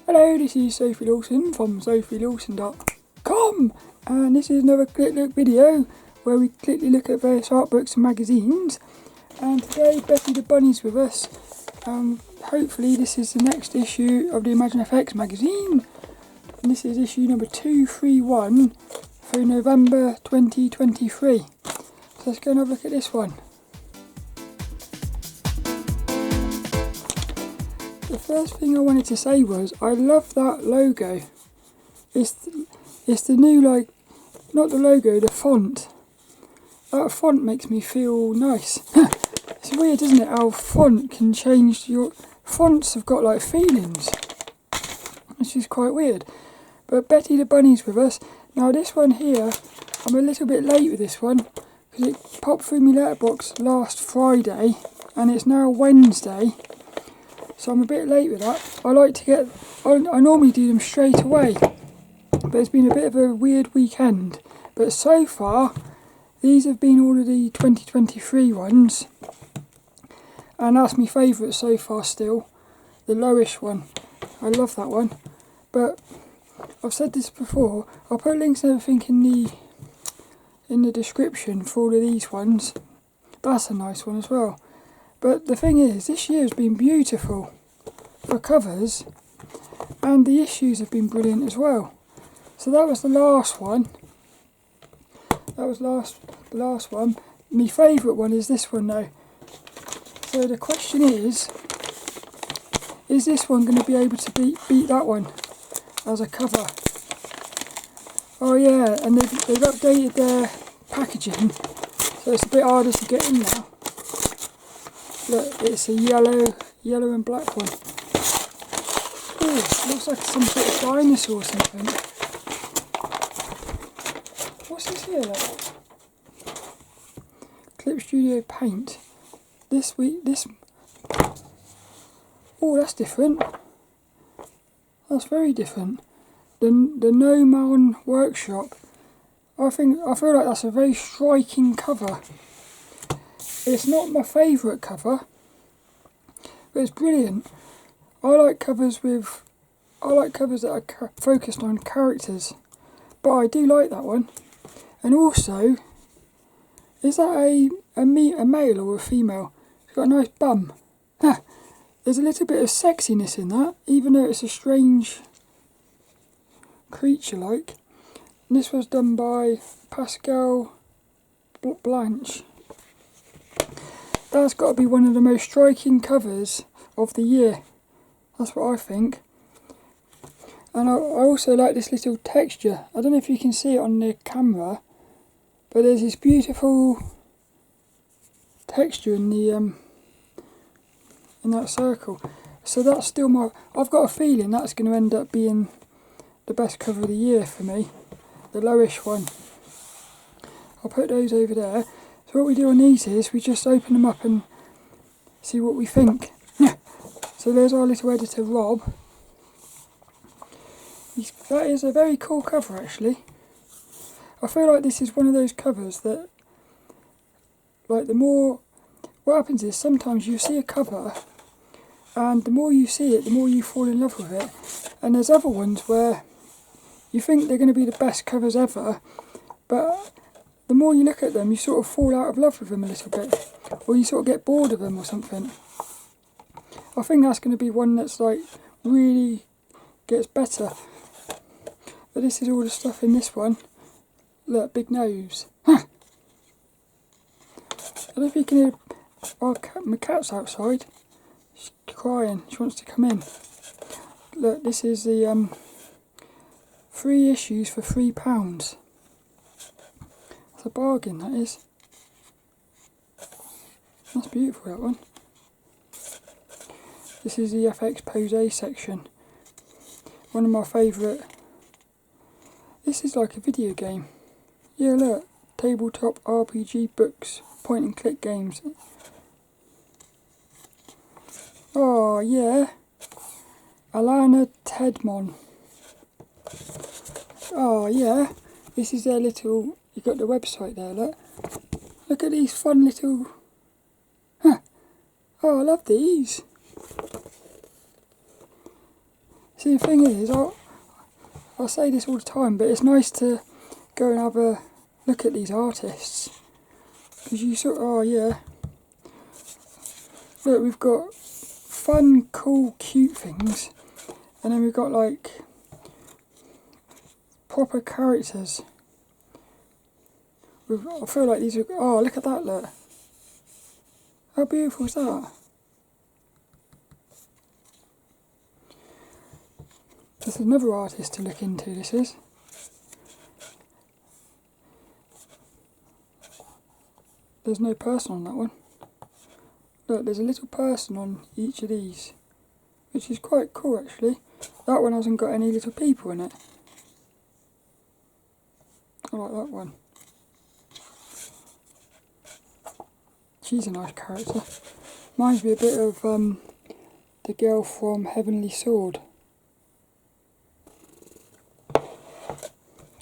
Hello, this is Sophie Lawson from sophielawson.com, and this is another Click Look video where we quickly look at various art books and magazines. And today Betty the Bunny's with us. Hopefully this is the next issue of the ImagineFX magazine, and this is issue number 231 for November 2023. So let's go and have a look at this one. The first thing I wanted to say was I love that logo. It's the new, like, not the logo, the font. That font makes me feel nice. It's weird, isn't it, how font can change your... Fonts have got like feelings. Which is quite weird. But Betty the Bunny's with us. Now this one here, I'm a little bit late with this one because it popped through my letterbox last Friday and it's now Wednesday. So I'm a bit late with that. I normally do them straight away, but it's been a bit of a weird weekend. But so far, these have been all of the 2023 ones, and that's my favourite so far still, the lowish one. I love that one. But I've said this before, I'll put links and everything in the description for all of these ones. That's a nice one as well. But the thing is, this year has been beautiful for covers, and the issues have been brilliant as well. So that was the last one. That was the last one. My favourite one is this one though. So the question is this one going to be able to beat that one as a cover? Oh yeah, and they've updated their packaging, so it's a bit harder to get in now. Look, it's a yellow and black one. Ooh, looks like some sort of dinosaur or something. What's this here, look? Clip Studio Paint. Oh, that's different. That's very different. The Gnomon Workshop. I feel like that's a very striking cover. It's not my favourite cover, but it's brilliant. I like covers that are focused on characters, but I do like that one. And also, is that a male or a female? It's got a nice bum. Huh. There's a little bit of sexiness in that, even though it's a strange creature like. And this was done by Pascal Blanché. That's got to be one of the most striking covers of the year. That's what I think. And I also like this little texture. I don't know if you can see it on the camera, but there's this beautiful texture in that circle. So that's still I've got a feeling that's going to end up being the best cover of the year for me. The lowish one. I'll put those over there. So what we do on these is we just open them up and see what we think. So there's our little editor Rob. That is a very cool cover actually. I feel like this is one of those covers that, like, what happens is sometimes you see a cover and the more you see it, the more you fall in love with it. And there's other ones where you think they're going to be the best covers ever, but the more you look at them, you sort of fall out of love with them a little bit, or you sort of get bored of them or something. I think that's going to be one that's like really gets better. But this is all the stuff in this one. Look, big nose. Huh. I don't know if you can hear my cat's outside. She's crying, she wants to come in. Look, this is the 3 issues for £3. That's a bargain, that is. That's beautiful, that one. This is the FXPose section. One of my favourite. This is like a video game. Yeah, look. Tabletop RPG books. Point and click games. Oh, yeah. Alana Tedmon. Oh, yeah. This is their little... You've got the website there, look. Look at these fun little... Huh. Oh, I love these. See, the thing is, I say this all the time, but it's nice to go and have a look at these artists. Because you sort of, oh yeah. Look, we've got fun, cool, cute things. And then we've got like proper characters. I feel like these are, oh look at that, look. How beautiful is that? There's another artist to look into, this is. There's no person on that one. Look, there's a little person on each of these, which is quite cool actually. That one hasn't got any little people in it. I like that one. She's a nice character. Reminds me a bit of the girl from Heavenly Sword.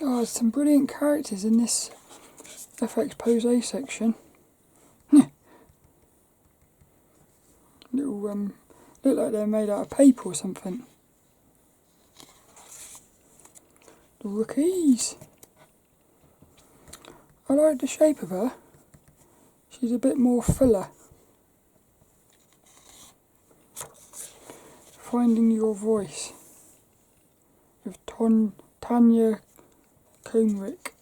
Oh, there's some brilliant characters in this FXPose section. Little look like they're made out of paper or something. The rookies. I like the shape of her. She's a bit more fuller. Finding Your Voice with Tanya Coomrick.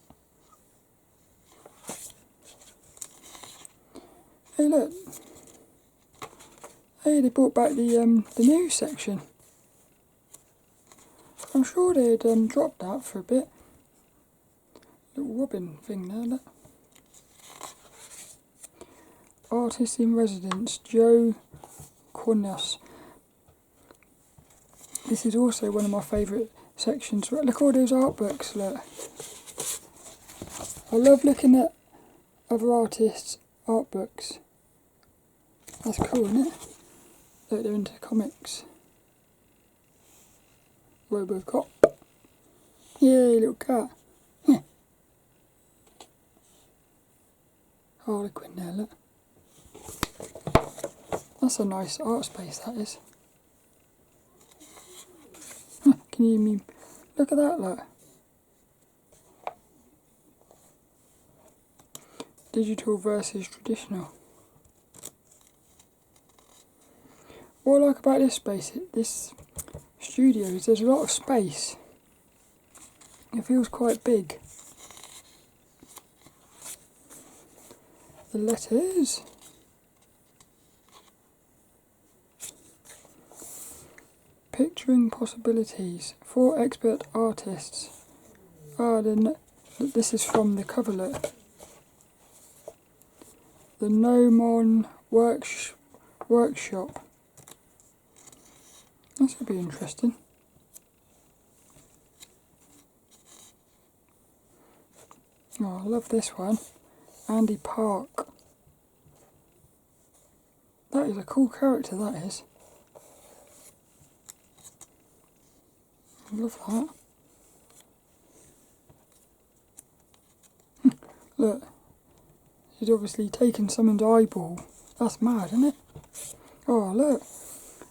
Hey look. Hey, they brought back the news section. I'm sure they'd dropped that for a bit. Little robin thing there, look. Artist in Residence, Joe Quinones. This is also one of my favourite sections. Look at all those art books, look. I love looking at other artists' art books. That's cool, isn't it? Look, they're into comics. Robocop. Yay, little cat. Yeah. Harlequin there, look. That's a nice art space, that is. Can you mean? Look at that, look. Digital versus traditional. What I like about this space, this studio, is there's a lot of space. It feels quite big. The letters. Picturing possibilities. 4 expert artists. Ah, this is from the cover look. The Gnomon workshop. This would be interesting. Oh, I love this one. Andy Park. That is a cool character, that is. I love that. Look. He's obviously taken someone's eyeball. That's mad, isn't it? Oh, look.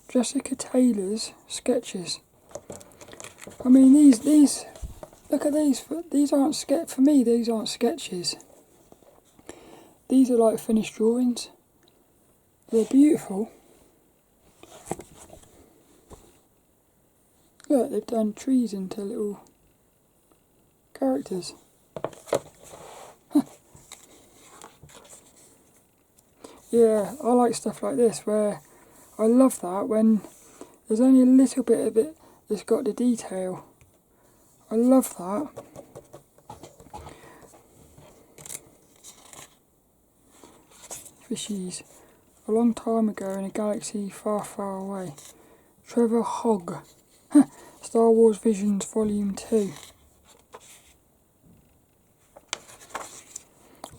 Jessica Taylor's sketches. I mean, these. Look at these. These aren't for me. These aren't sketches. These are like finished drawings. They're beautiful. Look, they've done trees into little characters. Yeah, I like stuff like this where I love that when there's only a little bit of it that's got the detail. I love that. Fishies. A long time ago in a galaxy far, far away. Trevor Hogg. Star Wars Visions Volume 2.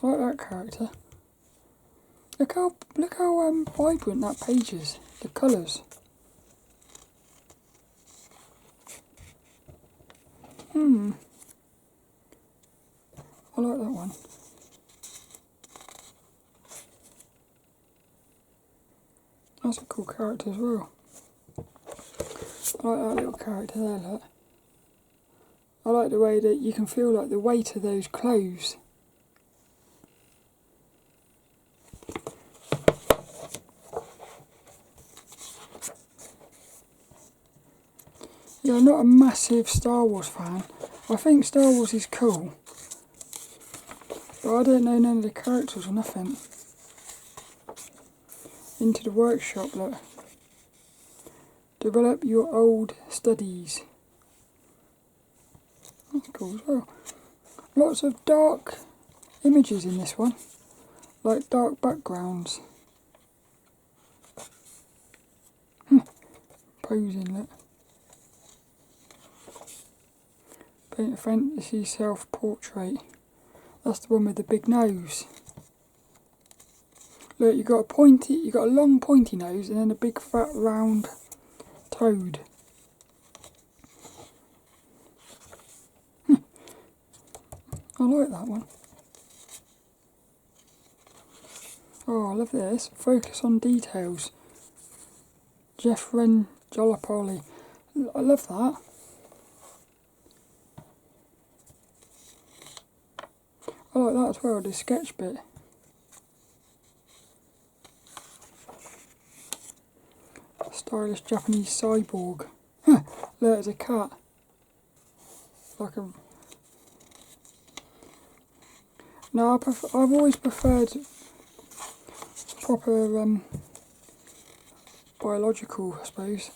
I like that character. Look how vibrant that page is. The colours. I like that one. That's a cool character as well. I like that little character there, look. I like the way that you can feel like the weight of those clothes. Yeah, I'm not a massive Star Wars fan. I think Star Wars is cool, but I don't know none of the characters or nothing. Into the workshop, look. Develop your old studies. That's cool as well. Lots of dark images in this one, like dark backgrounds. Posing, look. Paint a fantasy self-portrait. That's the one with the big nose. Look, you got a long pointy nose and then a big fat round toad. I like that one. Oh, I love this. Focus on details. Jefrain Gallipoli. I love that. I like that as well, the sketch bit. Stylish Japanese cyborg. Look, there's a cat. Like a... No, I've always preferred proper biological, I suppose,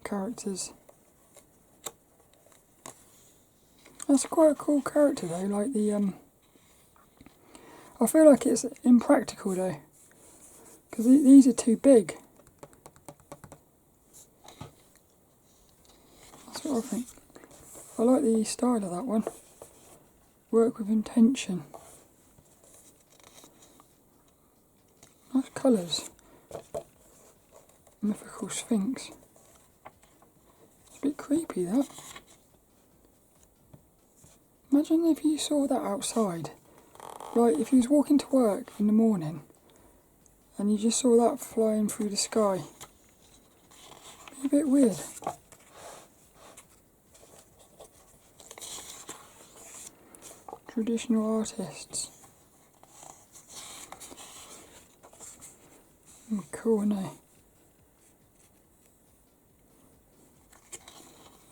characters. That's quite a cool character though, like the I feel like it's impractical though, because these are too big. That's what I think. I like the style of that one. Work with intention. Nice colours. Mythical Sphinx. It's a bit creepy, that. Imagine if you saw that outside. Like if you was walking to work in the morning and you just saw that flying through the sky. It'd be a bit weird. Traditional artists. Cool, isn't he?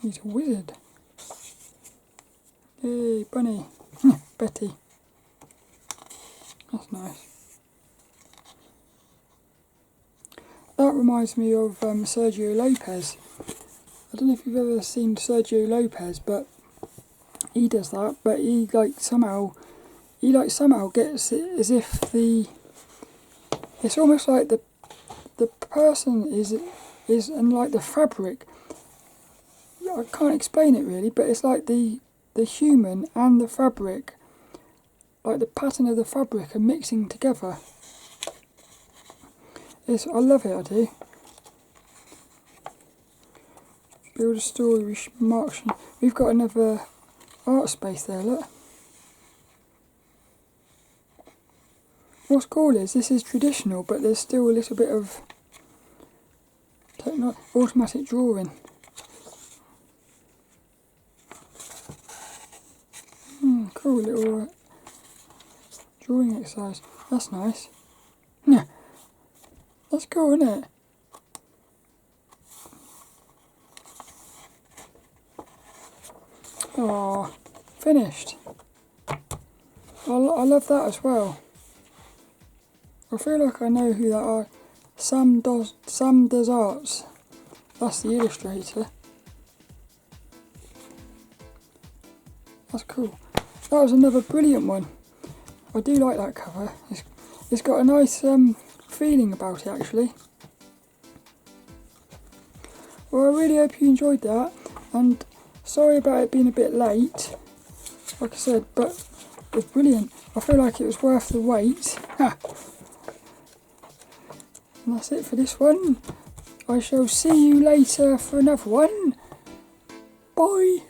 He's a wizard. Hey, bunny. Betty. That's nice. That reminds me of Sergio Lopez. I don't know if you've ever seen Sergio Lopez, but he does that. But he somehow gets it as if it's almost like the person is and like the fabric. I can't explain it really, but it's like the human and the fabric, like the pattern of the fabric are mixing together. I love it, I do. Build a story, we've got another art space there, look. What's cool is this is traditional, but there's still a little bit of automatic drawing. Cool little drawing exercise. That's nice. Yeah, that's cool, isn't it? Oh, finished. I love that as well. I feel like I know who that are. SamDoesArt. That's the illustrator. That's cool. That was another brilliant one. I do like that cover. It's got a nice feeling about it actually. Well, I really hope you enjoyed that, and sorry about it being a bit late, like I said, but it was brilliant. I feel like it was worth the wait. And that's it for this one. I shall see you later for another one. Bye.